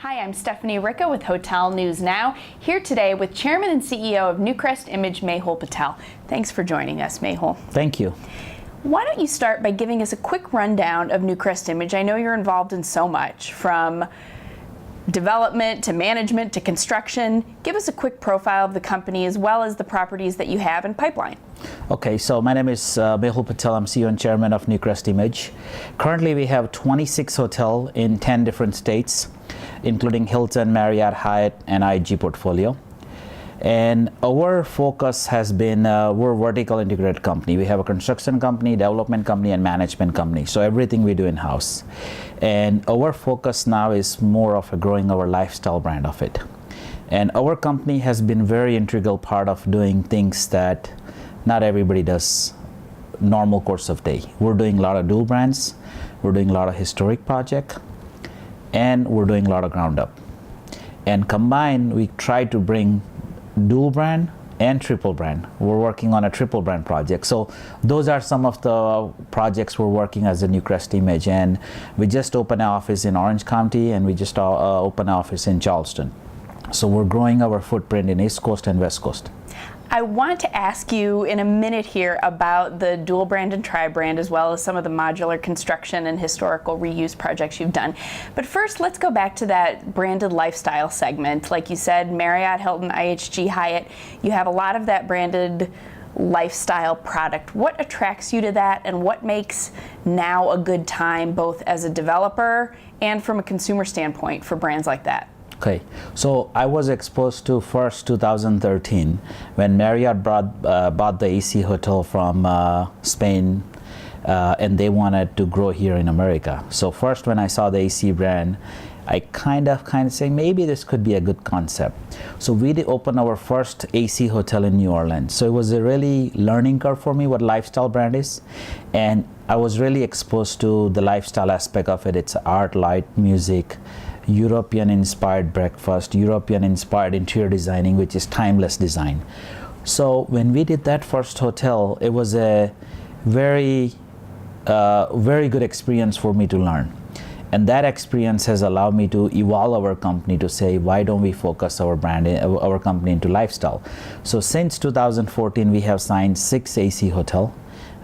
Hi, I'm Stephanie Ricca with Hotel News Now, here today with Chairman and CEO of NewcrestImage Mehul Patel. Thanks for joining us, Mehul. Thank you. Why don't you start by giving us a quick rundown of NewcrestImage? I know you're involved in so much, from development to management to construction. Give us a quick profile of the company as well as the properties that you have in pipeline. Okay, so my name is Mehul Patel. I'm CEO and Chairman of NewcrestImage. Currently, we have 26 hotels in 10 different states, including Hilton, Marriott, Hyatt, and IG portfolio. And our focus has been, we're a vertical integrated company. We have a construction company, development company, and management company. So everything we do in-house. And our focus now is more of growing our lifestyle brand of it. And our company has been very integral part of doing things that not everybody does normal course of day. We're doing a lot of dual brands, we're doing a lot of historic project, and we're doing a lot of ground up. And combined, we try to bring dual brand and triple brand. We're working on a triple brand project. So those are some of the projects we're working as a NewcrestImage. And we just opened an office in Orange County, and we just opened an office in Charleston. So we're growing our footprint in East Coast and West Coast. I want to ask you in a minute here about the dual brand and tri-brand, as well as some of the modular construction and historical reuse projects you've done. But first, let's go back to that branded lifestyle segment. Like you said, Marriott, Hilton, IHG, Hyatt, you have a lot of that branded lifestyle product. What attracts you to that, and what makes now a good time, both as a developer and from a consumer standpoint, for brands like that? Okay, so I was exposed to first 2013 when Marriott bought the AC hotel from Spain, and they wanted to grow here in America. So first, when I saw the AC brand, I kind of say maybe this could be a good concept. So we did open our first AC hotel in New Orleans. So it was a really learning curve for me what lifestyle brand is, and I was really exposed to the lifestyle aspect of it. It's art, light, music, European-inspired breakfast, European-inspired interior designing, which is timeless design. So when we did that first hotel, it was a very good experience for me to learn. And that experience has allowed me to evolve our company to say, why don't we focus our brand, our company into lifestyle? So since 2014, we have signed 6 AC hotels.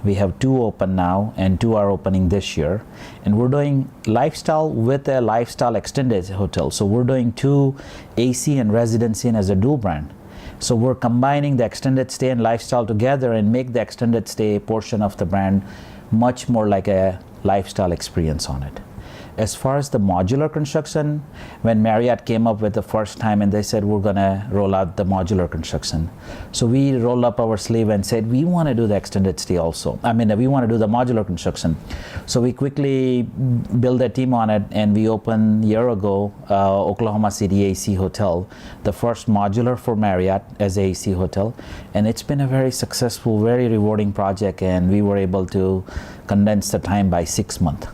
We have 2 open now, and 2 are opening this year. And we're doing lifestyle with a lifestyle extended hotel. So we're doing 2 AC and residency as a dual brand. So we're combining the extended stay and lifestyle together and make the extended stay portion of the brand much more like a lifestyle experience on it. As far as the modular construction, when Marriott came up with the first time and they said, we're gonna roll out the modular construction. So we rolled up our sleeve and said, we wanna do the extended stay also. We wanna do the modular construction. So we quickly built a team on it, and we opened a year ago, Oklahoma City AC Hotel, the first modular for Marriott as a AC hotel. And it's been a very successful, very rewarding project, and we were able to condense the time by 6 months.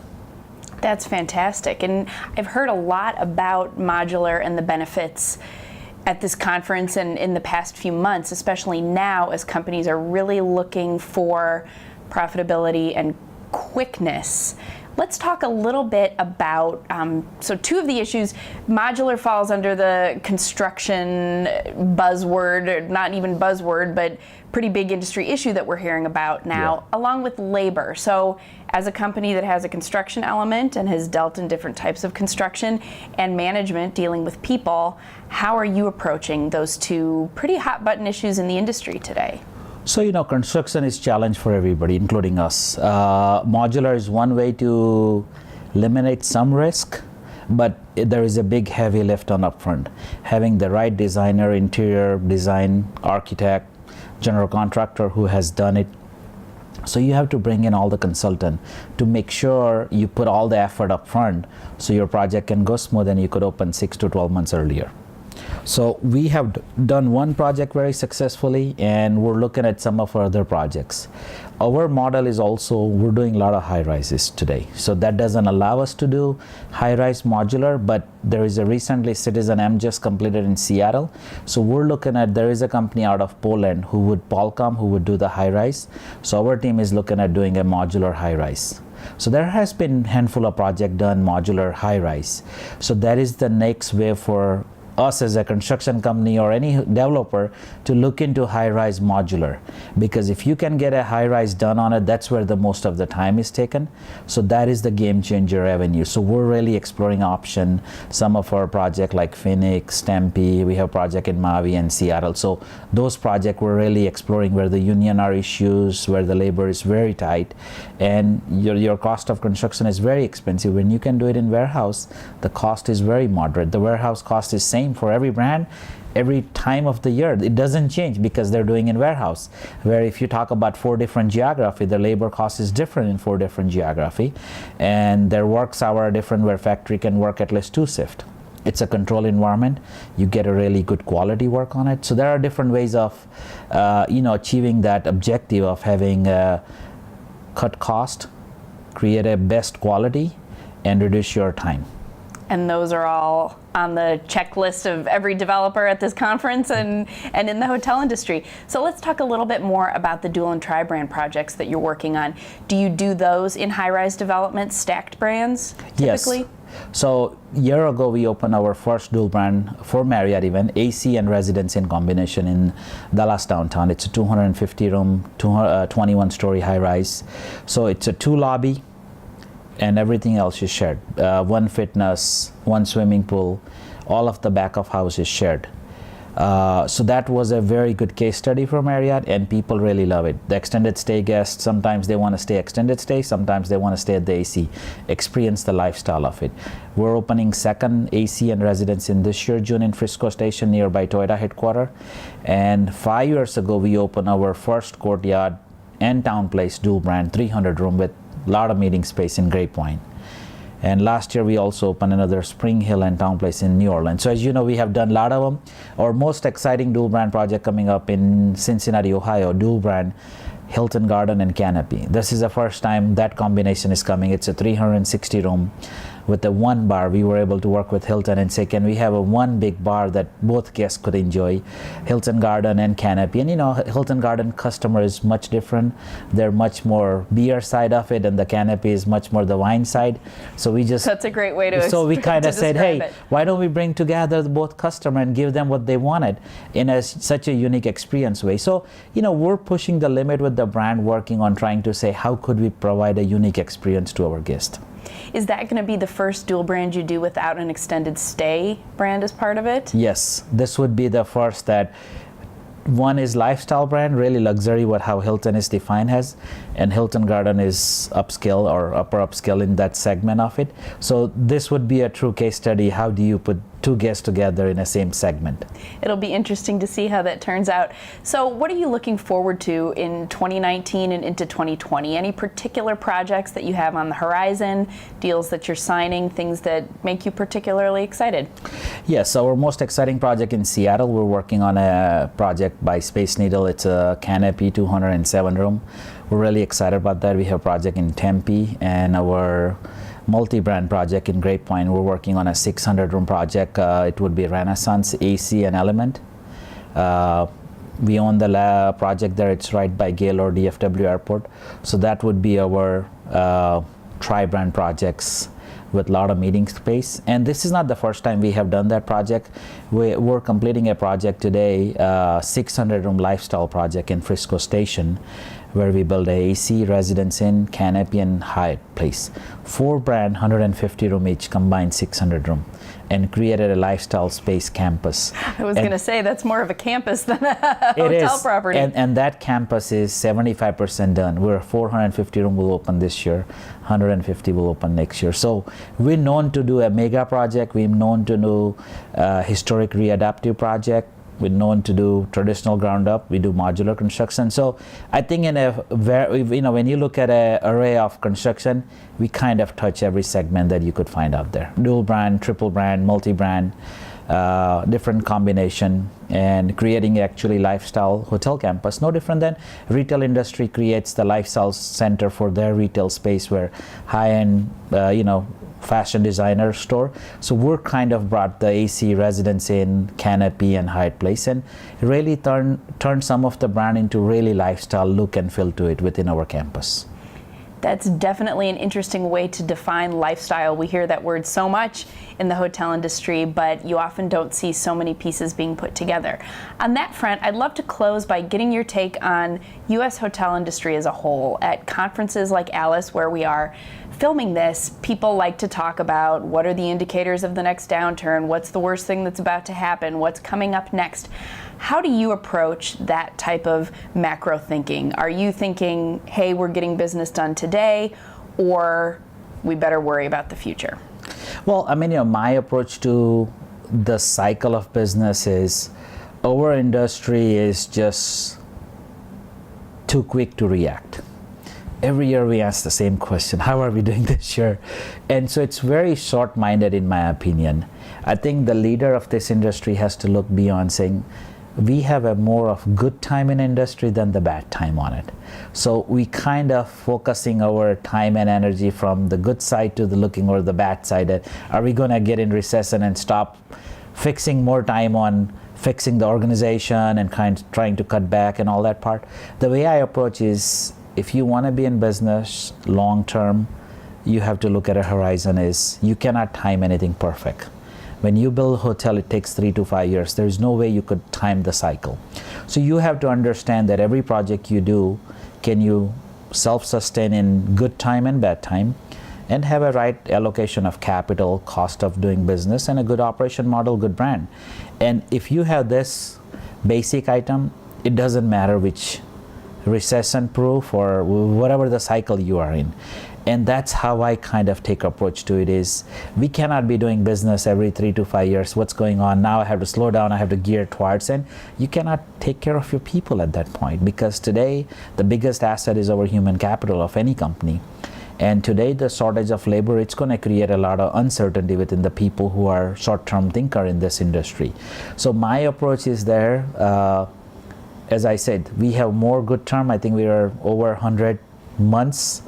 That's fantastic. And I've heard a lot about modular and the benefits at this conference and in the past few months, especially now as companies are really looking for profitability and quickness. Let's talk a little bit about, so 2 of the issues. Modular falls under the construction buzzword, or not even buzzword, but pretty big industry issue that we're hearing about now, along with labor. So as a company that has a construction element and has dealt in different types of construction and management dealing with people, how are you approaching those 2 pretty hot button issues in the industry today? So, construction is a challenge for everybody, including us. Modular is one way to eliminate some risk, but there is a big heavy lift on upfront. Having the right designer, interior design, architect, general contractor who has done it. So you have to bring in all the consultant to make sure you put all the effort up front so your project can go smooth and you could open 6 to 12 months earlier. So we have done one project very successfully, and we're looking at some of our other projects. Our model is also, we're doing a lot of high rises today. So that doesn't allow us to do high rise modular, but there is a recently Citizen M just completed in Seattle. So we're looking at, there is a company out of Poland who would do the high rise. So our team is looking at doing a modular high rise. So there has been handful of project done modular high rise. So that is the next way for us as a construction company or any developer to look into high-rise modular, because if you can get a high-rise done on it, that's where the most of the time is taken. So that is the game changer avenue. So we're really exploring option. Some of our project like Phoenix, Tempe, we have project in Maui and Seattle. So those projects we're really exploring where the union are issues, where the labor is very tight, and your cost of construction is very expensive. When you can do it in warehouse, the cost is very moderate. The warehouse cost is same for every brand, every time of the year. It doesn't change because they're doing in warehouse. Where if you talk about 4 different geography, the labor cost is different in 4 different geography, and their work hours are different where factory can work at least 2 shifts. It's a controlled environment. You get a really good quality work on it. So there are different ways of achieving that objective of having cut cost, create a best quality, and reduce your time. And those are all on the checklist of every developer at this conference and in the hotel industry. So let's talk a little bit more about the dual and tri-brand projects that you're working on. Do you do those in high-rise development, stacked brands, typically? Yes. So a year ago, we opened our first dual brand for Marriott event, AC and residence in combination in Dallas downtown. It's a 250-room, 21-story high-rise. So it's a 2 lobby, and everything else is shared. 1 fitness, 1 swimming pool, all of the back of house is shared. So that was a very good case study for Marriott, and people really love it. The extended stay guests, sometimes they want to stay extended stay, sometimes they want to stay at the AC, experience the lifestyle of it. We're opening second AC and residence in this year, June, in Frisco Station, nearby Toyota headquarters. And 5 years ago, we opened our first courtyard and town place dual brand, 300 room with a lot of meeting space in Great Point. And last year we also opened another Spring Hill and Town Place in New Orleans. So as you know, we have done a lot of them. Our most exciting dual brand project coming up in Cincinnati, Ohio, dual brand Hilton Garden and Canopy. This is the first time that combination is coming. It's a 360 room with the 1 bar. We were able to work with Hilton and say, can we have a 1 big bar that both guests could enjoy? Hilton Garden and Canopy. And Hilton Garden customer is much different. They're much more beer side of it, and the Canopy is much more the wine side. So we just... That's a great way to So we kind of said, hey, it. why don't we bring together both customer and give them what they wanted in such a unique experience way. So, we're pushing the limit with the brand, working on trying to say, how could we provide a unique experience to our guest? Is that going to be the first dual brand you do without an extended stay brand as part of it? Yes, this would be the first that one is lifestyle brand, really luxury, how Hilton is defined as, and Hilton Garden is upscale or upper upscale in that segment of it. So this would be a true case study. How do you put 2 guests together in the same segment? It'll be interesting to see how that turns out. So what are you looking forward to in 2019 and into 2020? Any particular projects that you have on the horizon, deals that you're signing, things that make you particularly excited? Yes, our most exciting project in Seattle, we're working on a project by Space Needle. It's a Canopy 207 room. We're really excited about that. We have a project in Tempe, and our multi-brand project in Great Point. We're working on a 600-room project. It would be Renaissance, AC, and Element. We own the project there. It's right by Gaylord DFW Airport. So that would be our tri-brand projects with a lot of meeting space. And this is not the first time we have done that project. We're completing a project today, 600-room lifestyle project in Frisco Station, where we build a AC, Residence Inn, Canopy, and Hyatt place. 4 brand, 150 room each, combined 600 room, and created a lifestyle space campus. I was going to say, that's more of a campus than a hotel property. And that campus is 75% done. We're 450 room will open this year, 150 will open next year. So we're known to do a mega project. We're known to do historic readaptive project. We're known to do traditional ground up. We do modular construction. So I think when you look at an array of construction, we kind of touch every segment that you could find out there. Dual brand, triple brand, multi-brand, different combination, and creating actually lifestyle hotel campus. No different than retail industry creates the lifestyle center for their retail space, where high-end, fashion designer store. So we're kind of brought the AC, Residence Inn, Canopy, and Hyatt Place, and really turn some of the brand into really lifestyle look and feel to it within our campus. That's definitely an interesting way to define lifestyle. We hear that word so much in the hotel industry, but you often don't see so many pieces being put together. On that front, I'd love to close by getting your take on U.S. hotel industry as a whole. At conferences like Alice, where we are filming this, people like to talk about what are the indicators of the next downturn, what's the worst thing that's about to happen, what's coming up next. How do you approach that type of macro thinking? Are you thinking, hey, we're getting business done today, or we better worry about the future? Well, I mean, my approach to the cycle of business is our industry is just too quick to react. Every year we ask the same question, how are we doing this year? And so it's very short-minded in my opinion. I think the leader of this industry has to look beyond saying, we have a more of good time in industry than the bad time on it. So we kind of focusing our time and energy from the good side to the looking over the bad side. Are we going to get in recession and stop fixing more time on fixing the organization and trying to cut back and all that part? The way I approach is, if you want to be in business long term, you have to look at a horizon is you cannot time anything perfect. When you build a hotel, it takes 3 to 5 years. There's no way you could time the cycle. So you have to understand that every project you do, can you self-sustain in good time and bad time, and have a right allocation of capital, cost of doing business, and a good operation model, good brand. And if you have this basic item, it doesn't matter which recession proof or whatever the cycle you are in. And that's how I kind of take approach to it is, we cannot be doing business every 3 to 5 years. What's going on now? I have to slow down. I have to gear towards, and you cannot take care of your people at that point, because today the biggest asset is our human capital of any company. And today the shortage of labor, it's going to create a lot of uncertainty within the people who are short-term thinker in this industry. So my approach is there. As I said, we have more good term. I think we are over 100 months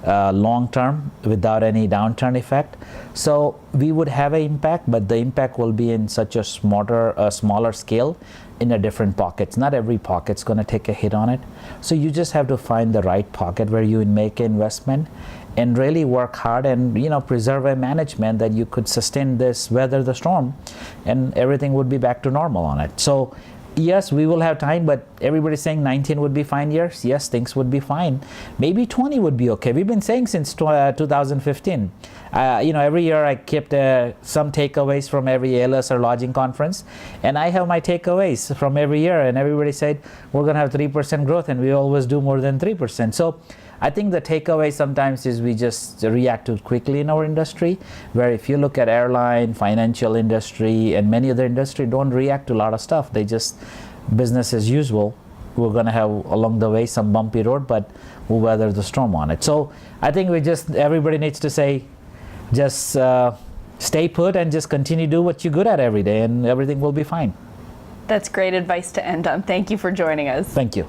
long term without any downturn effect. So we would have an impact, but the impact will be in such a smaller scale in a different pockets. Not every pocket's going to take a hit on it. So you just have to find the right pocket where you make an investment and really work hard and preserve a management that you could sustain this, weather the storm, and everything would be back to normal on it. So yes, we will have time, but everybody's saying 19 would be fine years. Yes, things would be fine. Maybe 20 would be okay. We've been saying since 2015. Every year I kept some takeaways from every ALS or lodging conference, and I have my takeaways from every year, and everybody said we're going to have 3% growth, and we always do more than 3%. So I think the takeaway sometimes is we just react too quickly in our industry, where if you look at airline, financial industry, and many other industry don't react to a lot of stuff. They just business as usual. We're going to have along the way some bumpy road, but we'll weather the storm on it. So I think everybody needs to say, just stay put and just continue to do what you're good at every day, and everything will be fine. That's great advice to end on. Thank you for joining us. Thank you.